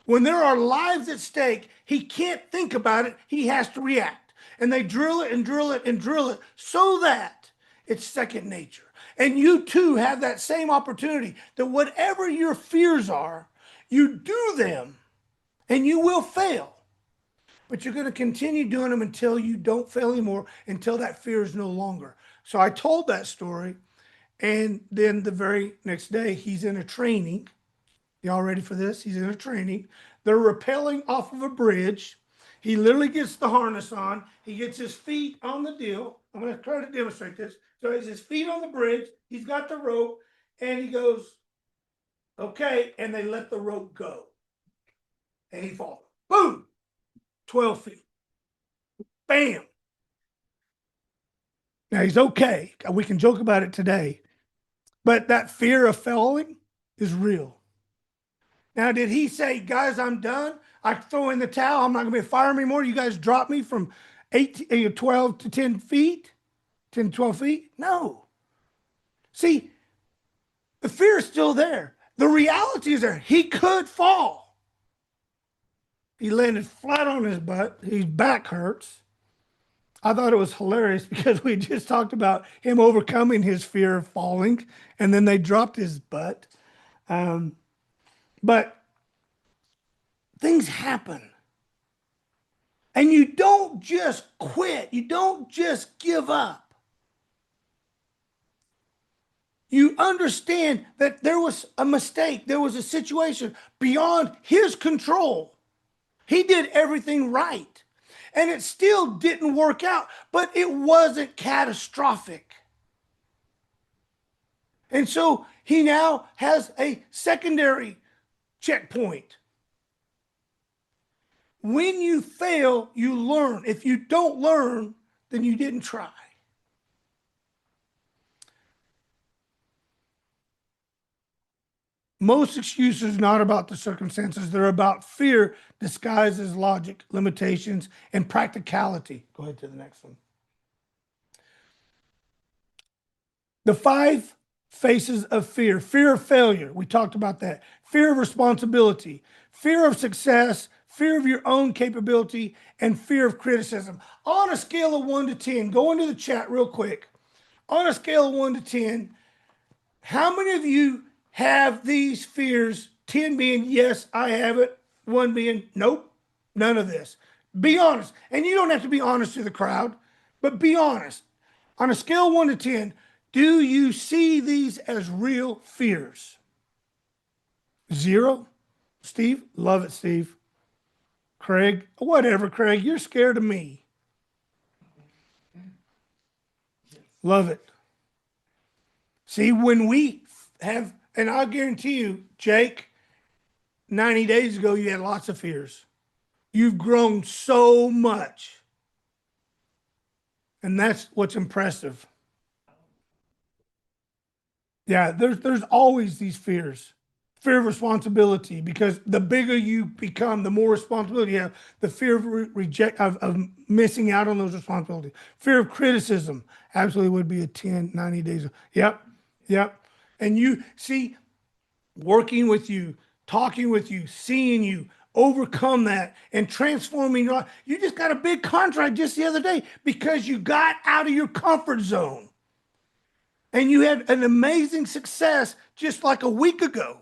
when there are lives at stake, he can't think about it. He has to react. And they drill it and drill it and drill it so that it's second nature. And you too have that same opportunity that whatever your fears are, you do them and you will fail. But you're going to continue doing them until you don't fail anymore, until that fear is no longer. So I told that story. And then the very next day, he's in a training. Y'all ready for this? He's in a training. They're rappelling off of a bridge. He literally gets the harness on. He gets his feet on the deal. I'm going to try to demonstrate this. So he has his feet on the bridge. He's got the rope, and he goes, okay, and they let the rope go. And he falls. Boom! 12 feet. Bam! Now he's okay. We can joke about it today. But that fear of falling is real. Now, did he say, guys, I'm done? I throw in the towel. I'm not going to be a fireman anymore. You guys drop me from 12 to 10 feet, 10, 12 feet? No. See, the fear is still there. The reality is there. He could fall. He landed flat on his butt. His back hurts. I thought it was hilarious because we just talked about him overcoming his fear of falling, and then they dropped his butt. But things happen. And you don't just quit. You don't just give up. You understand that there was a mistake. There was a situation beyond his control. He did everything right. And it still didn't work out, but it wasn't catastrophic. And so he now has a secondary checkpoint. When you fail, you learn. If you don't learn, then you didn't try. Most excuses are not about the circumstances. They're about fear disguised as logic, limitations, and practicality. Go ahead to the next one. The 5 faces of fear. Fear of failure. We talked about that. Fear of responsibility. Fear of success. Fear of your own capability. And fear of criticism. On a scale of 1 to 10, go into the chat real quick. On a scale of 1 to 10, how many of you have these fears? 10 being yes, I have it. 1 being nope, none of this. Be honest. And you don't have to be honest to the crowd, but be honest. On a scale of 1 to 10, do you see these as real fears? 0? Steve? Love it, Steve. Craig? Whatever, Craig. You're scared of me. Love it. See, when we have, and I'll guarantee you, Jake, 90 days ago, you had lots of fears. You've grown so much. And that's what's impressive. Yeah, there's always these fears. Fear of responsibility, because the bigger you become, the more responsibility you have. The fear of of missing out on those responsibilities. Fear of criticism absolutely would be a 10, 90 days. Yep, yep. And you see, working with you, talking with you, seeing you overcome that and transforming your life. You just got a big contract just the other day because you got out of your comfort zone. And you had an amazing success just like a week ago.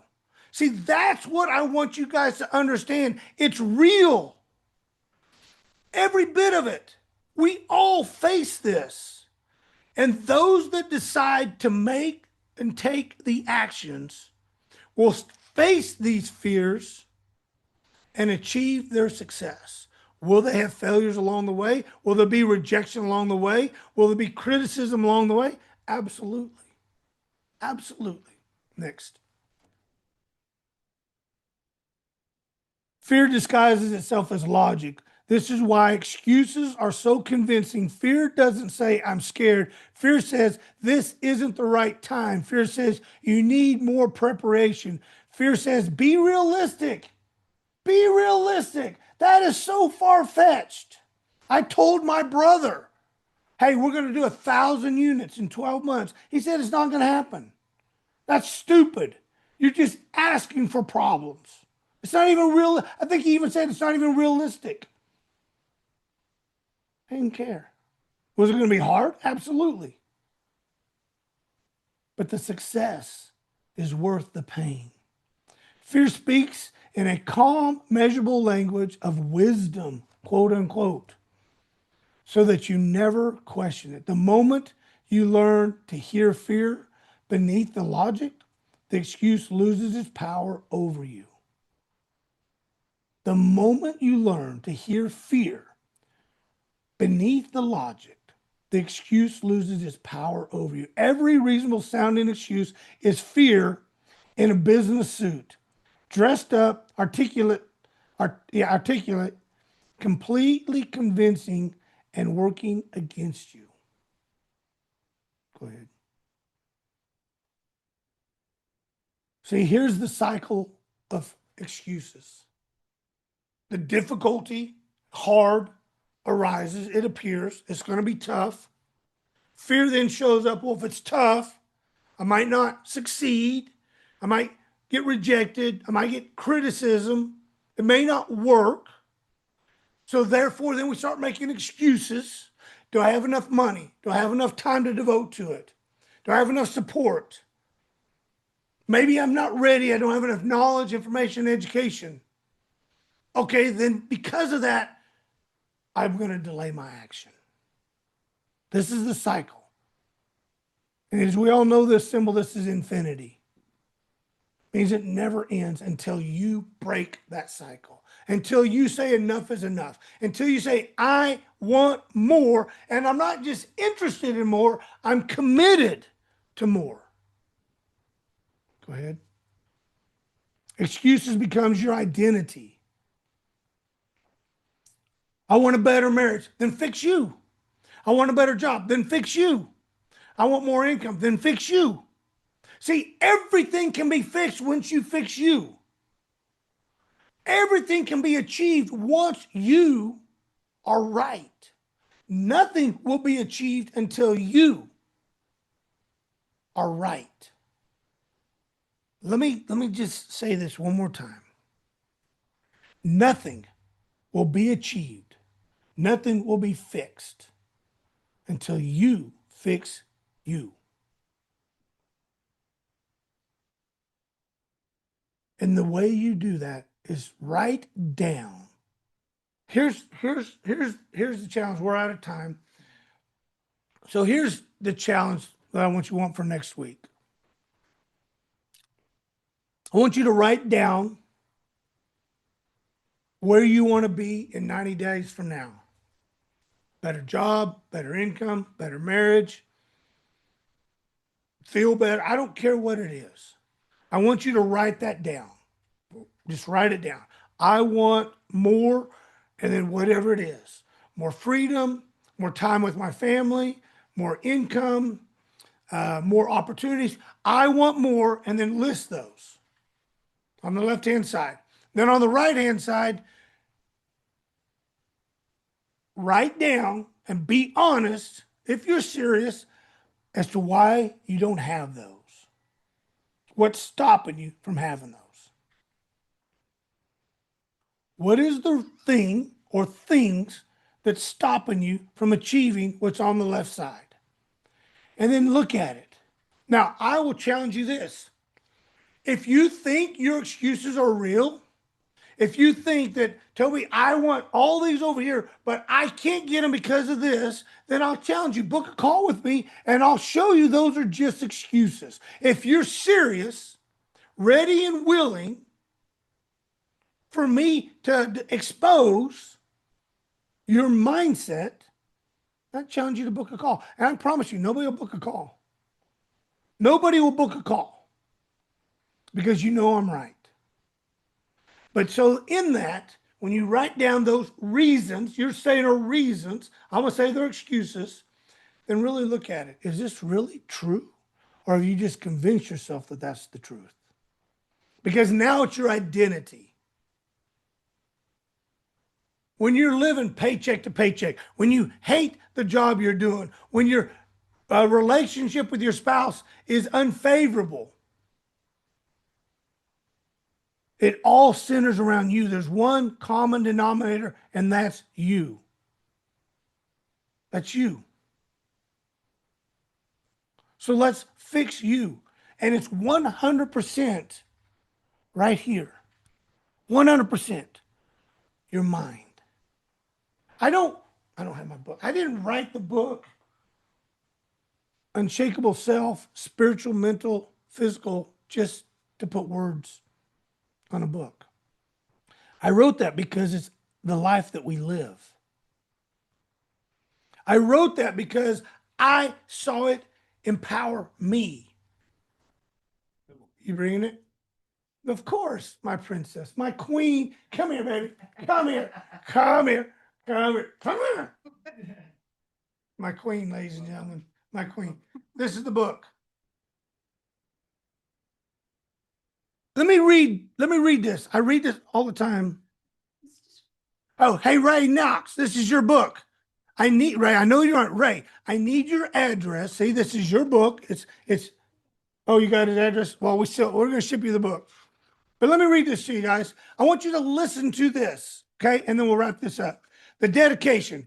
See, that's what I want you guys to understand. It's real. Every bit of it. We all face this. And those that decide to make and take the actions will face these fears and achieve their success. Will they have failures along the way? Will there be rejection along the way? Will there be criticism along the way? Absolutely. Absolutely. Next. Fear disguises itself as logic. This is why excuses are so convincing. Fear doesn't say, I'm scared. Fear says, this isn't the right time. Fear says, you need more preparation. Fear says, be realistic. Be realistic. That is so far-fetched. I told my brother, hey, we're going to do 1,000 units in 12 months. He said, it's not going to happen. That's stupid. You're just asking for problems. It's not even real. I think he even said it's not even realistic. I didn't care. Was it going to be hard? Absolutely. But the success is worth the pain. Fear speaks in a calm, measurable language of wisdom, quote unquote, so that you never question it. The moment you learn to hear fear beneath the logic, the excuse loses its power over you. The moment you learn to hear fear beneath the logic, the excuse loses its power over you. Every reasonable sounding excuse is fear in a business suit, dressed up, articulate, articulate, completely convincing and working against you. Go ahead. See, here's the cycle of excuses. The difficulty, hard, arises, it appears, it's going to be tough. Fear then shows up. Well, if it's tough, I might not succeed. I might get rejected. I might get criticism. It may not work. So therefore, then we start making excuses. Do I have enough money? Do I have enough time to devote to it? Do I have enough support? Maybe I'm not ready. I don't have enough knowledge, information, education. Okay, then because of that, I'm going to delay my action. This is the cycle. And as we all know this symbol, this is infinity. It means it never ends until you break that cycle. Until you say enough is enough. Until you say, I want more. And I'm not just interested in more, I'm committed to more. Go ahead. Excuses becomes your identity. I want a better marriage, then fix you. I want a better job, then fix you. I want more income, then fix you. See, everything can be fixed once you fix you. Everything can be achieved once you are right. Nothing will be achieved until you are right. Let me just say this one more time. Nothing will be achieved. Nothing will be fixed until you fix you. And the way you do that is write down. Here's the challenge. We're out of time. So here's the challenge that I want for next week. I want you to write down where you want to be in 90 days from now. Better job, better income, better marriage, feel better. I don't care what it is. I want you to write that down. Just write it down. I want more, and then whatever it is. More freedom, more time with my family, more income, more opportunities. I want more, and then list those on the left-hand side. Then on the right-hand side, write down and be honest, if you're serious, as to why you don't have those. What's stopping you from having those? What is the thing or things that's stopping you from achieving what's on the left side? And then look at it. Now, I will challenge you this. If you think your excuses are real, if you think that, Toby, I want all these over here, but I can't get them because of this, then I'll challenge you. Book a call with me, and I'll show you those are just excuses. If you're serious, ready and willing for me to expose your mindset, I challenge you to book a call. And I promise you, nobody will book a call. Nobody will book a call because you know I'm right. But so in that, when you write down those reasons, you're saying are reasons, I'm going to say they're excuses, then really look at it. Is this really true? Or have you just convinced yourself that that's the truth? Because now it's your identity. When you're living paycheck to paycheck, when you hate the job you're doing, when your relationship with your spouse is unfavorable, it all centers around you. There's one common denominator, and that's you. That's you. So let's fix you. And it's 100% right here. 100% your mind. I don't have my book. I didn't write the book Unshakable Self, Spiritual, Mental, Physical, just to put words on a book. I wrote that because it's the life that we live. I wrote that because I saw it empower me. You bringing it? Of course, my princess, my queen. Come here, baby. Come here. Come here. Come here. Come here. My queen, ladies and gentlemen. My queen. This is the book. Let me read this. I read this all the time. Oh, hey, Ray Knox, this is your book. I need Ray. I know you aren't Ray. I need your address. See, this is your book. It's oh, you got his address? Well, we're gonna ship you the book. But let me read this to you guys. I want you to listen to this, okay? And then we'll wrap this up. The dedication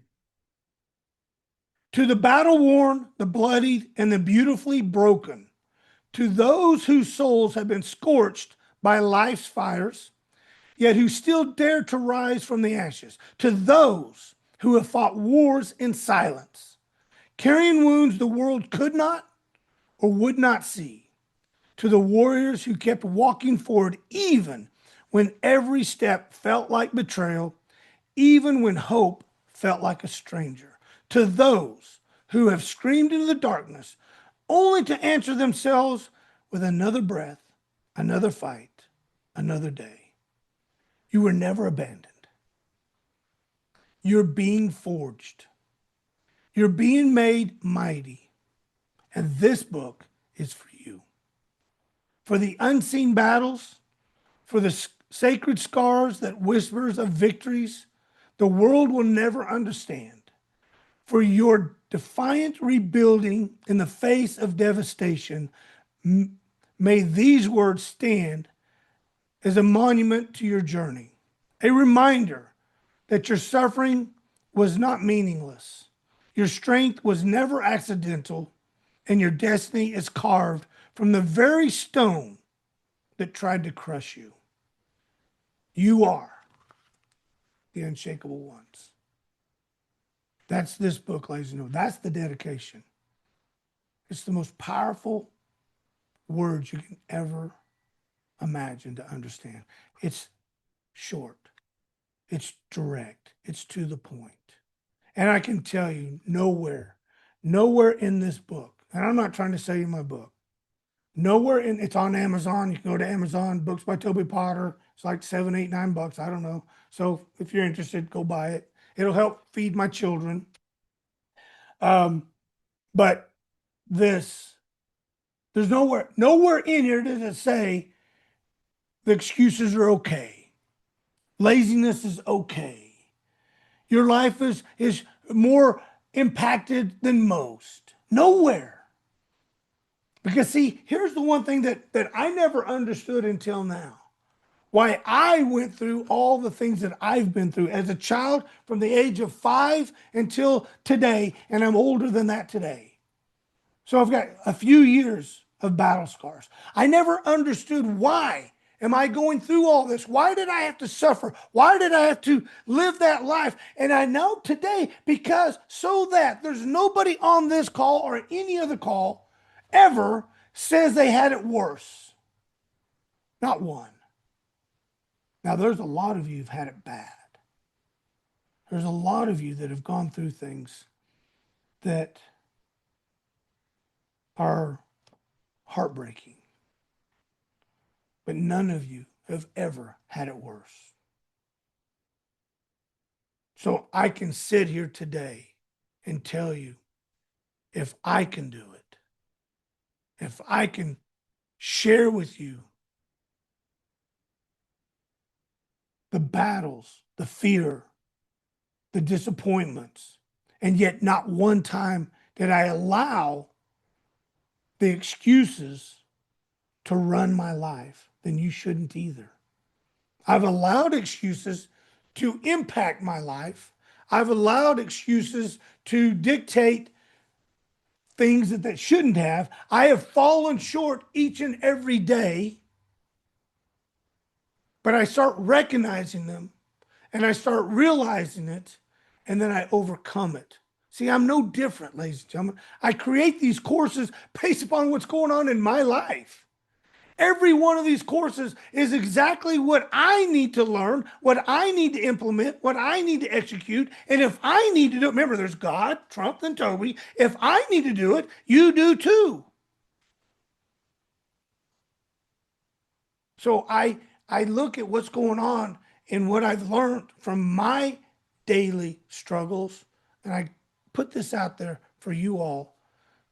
to the battle worn, the bloodied, and the beautifully broken, to those whose souls have been scorched by life's fires, yet who still dare to rise from the ashes, to those who have fought wars in silence, carrying wounds the world could not or would not see, to the warriors who kept walking forward even when every step felt like betrayal, even when hope felt like a stranger, to those who have screamed into the darkness only to answer themselves with another breath, another fight, another day. You were never abandoned. You're being forged. You're being made mighty. And this book is for you. For the unseen battles, for the sacred scars that whispers of victories the world will never understand. For your defiant rebuilding in the face of devastation, may these words stand as a monument to your journey, a reminder that your suffering was not meaningless, your strength was never accidental, and your destiny is carved from the very stone that tried to crush you. You are the unshakable ones. That's this book, ladies and gentlemen. That's the dedication. It's the most powerful words you can ever imagine to understand. It's short, it's direct, it's to the point. And I can tell you, nowhere in this book, and I'm not trying to sell you my book, it's on Amazon. You can go to Amazon, books by Toby Potter. It's like $7, $8, $9. I don't know. So if you're interested, go buy it. It'll help feed my children. But there's nowhere in here does it say the excuses are okay. Laziness is okay. Your life is more impacted than most. Nowhere. Because see, here's the one thing that I never understood until now. Why I went through all the things that I've been through as a child from the age of 5 until today, and I'm older than that today. So I've got a few years of battle scars. I never understood why am I going through all this? Why did I have to suffer? Why did I have to live that life? And I know today because so that there's nobody on this call or any other call ever says they had it worse. Not one. Now, there's a lot of you who've had it bad. There's a lot of you that have gone through things that are heartbreaking. But none of you have ever had it worse. So I can sit here today and tell you, if I can do it, if I can share with you the battles, the fear, the disappointments, and yet not one time did I allow the excuses to run my life, then you shouldn't either. I've allowed excuses to impact my life. I've allowed excuses to dictate things that shouldn't have. I have fallen short each and every day, but I start recognizing them and I start realizing it, and then I overcome it. See, I'm no different, ladies and gentlemen. I create these courses based upon what's going on in my life. Every one of these courses is exactly what I need to learn, what I need to implement, what I need to execute. And if I need to do it, remember, there's God, Trump, and Toby. If I need to do it, you do too. So I look at what's going on and what I've learned from my daily struggles, and I put this out there for you all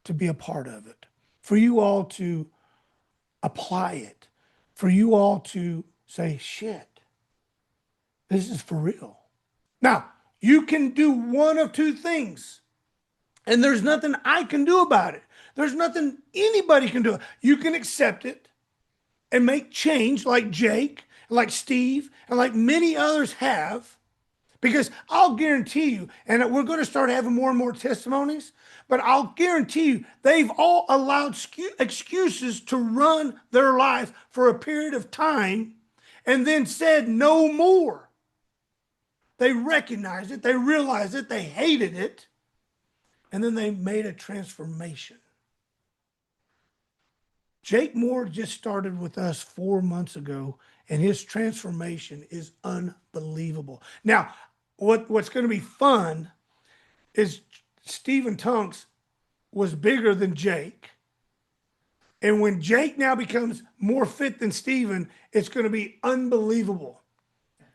to be a part of it, for you all to apply it, for you all to say, shit, this is for real. Now, you can do one of two things, and there's nothing I can do about it. There's nothing anybody can do. You can accept it and make change like Jake, like Steve, and like many others have. Because I'll guarantee you, and we're going to start having more and more testimonies, but I'll guarantee you, they've all allowed excuses to run their life for a period of time and then said no more. They recognized it, they realized it, they hated it, and then they made a transformation. Jake Moore just started with us 4 months ago, and his transformation is unbelievable. Now, what's going to be fun is Stephen Tunks was bigger than Jake. And when Jake now becomes more fit than Stephen, it's going to be unbelievable.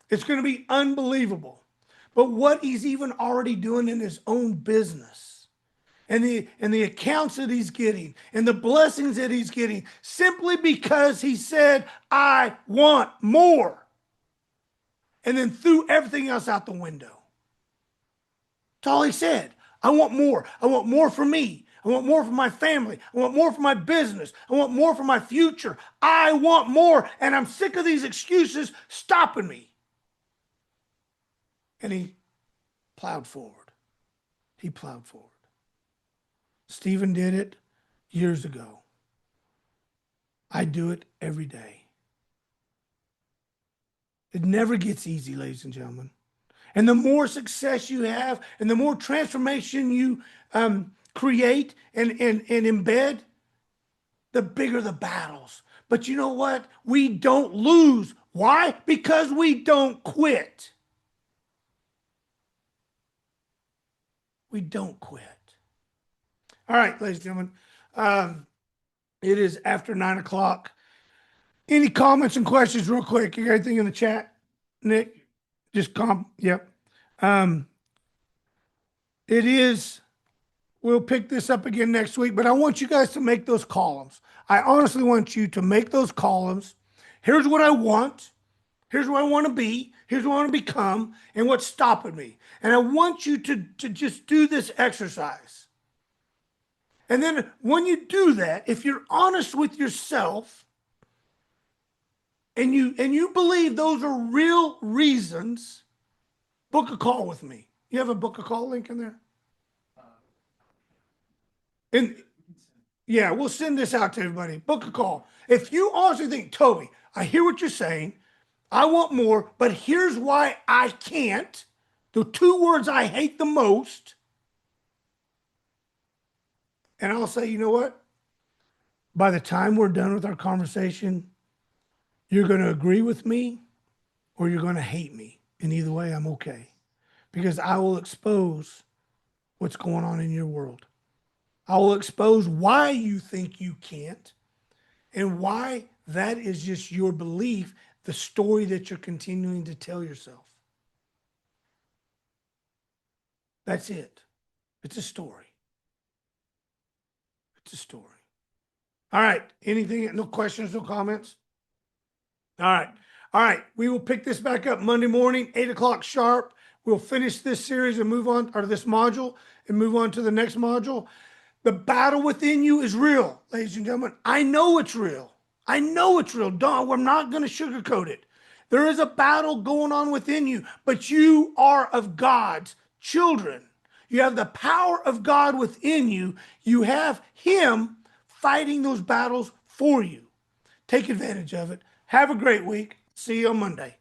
It's going to be unbelievable. But what he's even already doing in his own business, and the accounts that he's getting and the blessings that he's getting, simply because he said, I want more. And then threw everything else out the window. That's all he said. I want more. I want more for me. I want more for my family. I want more for my business. I want more for my future. I want more. And I'm sick of these excuses stopping me. And he plowed forward. He plowed forward. Stephen did it years ago. I do it every day. It never gets easy, ladies and gentlemen. And the more success you have and the more transformation you create and embed, the bigger the battles. But you know what? We don't lose. Why? Because we don't quit. We don't quit. All right, ladies and gentlemen, it is after 9 o'clock. Any comments and questions real quick? You got anything in the chat, Nick? Just yep. It is, we'll pick this up again next week, but I want you guys to make those columns. I honestly want you to make those columns. Here's what I want. Here's where I want to be. Here's what I want to become and what's stopping me. And I want you to just do this exercise. And then when you do that, if you're honest with yourself and you believe those are real reasons, book a call with me. You have a book a call link in there? And yeah, we'll send this out to everybody. Book a call. If you honestly think, Toby, I hear what you're saying. I want more, but here's why I can't. The two words I hate the most. And I'll say, you know what? By the time we're done with our conversation, you're going to agree with me or you're going to hate me. And either way, I'm okay. Because I will expose what's going on in your world. I will expose why you think you can't and why that is just your belief, the story that you're continuing to tell yourself. That's it. It's a story. It's a story. All right. Anything? No questions, no comments? All right. All right. We will pick this back up Monday morning, 8 o'clock sharp. We'll finish this series and move on, or this module, and move on to the next module. The battle within you is real, ladies and gentlemen. I know it's real. I know it's real. We're not going to sugarcoat it. There is a battle going on within you, but you are of God's children. You have the power of God within you. You have Him fighting those battles for you. Take advantage of it. Have a great week. See you on Monday.